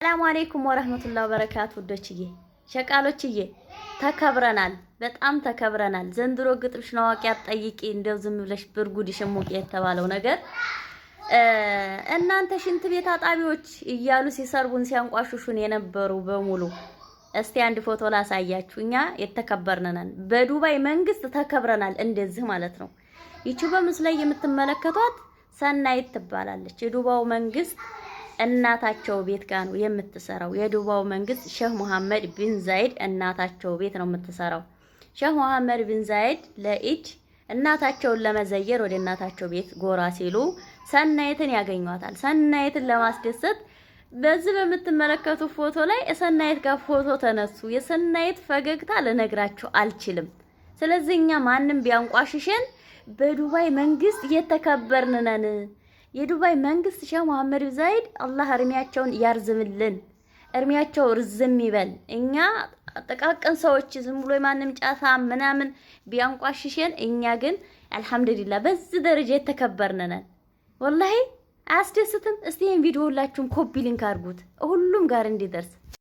ሰላም አለይኩም ወራህመቱላሂ ወበረካቱ። ወዶችዬ ሸቃሎችዬ ተከብረናል፣ በጣም ተከብረናል። ዘንድሮ ግጥምሽ ነው አዋቂ አትጠይቂ እንደው ዝም ብለሽ ብርጉድ ሽሙቅ የተባለው ነገር እናንተ ሽንት ቤት አጣቢዎች እያሉ ሲሰርቡን ሲያንቋሽሹን የነበሩ በሙሉ እስቲ አንድ ፎቶ ላሳያችሁ። እኛ የተከበርነናል፣ በዱባይ መንግስት ተከብረናል። እንደዚህ ማለት ነው። ይቺ በምስሉ ላይ የምትመለከቷት ሰናይት ትባላለች። የዱባው መንግስት እናታቸው ቤት ጋር ነው የምትሰራው። የዱባው መንግስት ሼህ መሐመድ ቢን ዛይድ እናታቸው ቤት ነው የምትሰራው። ሼህ መሐመድ ቢን ዛይድ ለኢድ እናታቸውን ለመዘየር ወደ እናታቸው ቤት ጎራ ሲሉ ሰናይትን ያገኟታል። ሰናይትን ለማስደሰት በዚህ በምትመለከቱ ፎቶ ላይ ሰናይት ጋር ፎቶ ተነሱ። የሰናይት ፈገግታ ልነግራችሁ አልችልም። ስለዚህ እኛ ማንም ቢያንቋሽሸን በዱባይ መንግስት እየተከበርን ነን። የዱባይ መንግስት ሼህ መሐመድ ቢን ዛይድ አላህ እርሚያቸውን ያርዝምልን፣ እርሚያቸው ርዝም ይበል። እኛ ጥቃቅን ሰዎች ዝም ብሎ ማንም ጫታ ምናምን ቢያንቋሽሸን፣ እኛ ግን አልሐምዱሊላህ በዚህ ደረጃ የተከበርን ነን። ወላሂ አያስደስትም? እስቲ ይሄን ቪዲዮ ሁላችሁም ኮፒ ሊንክ አድርጉት ሁሉም ጋር እንዲደርስ።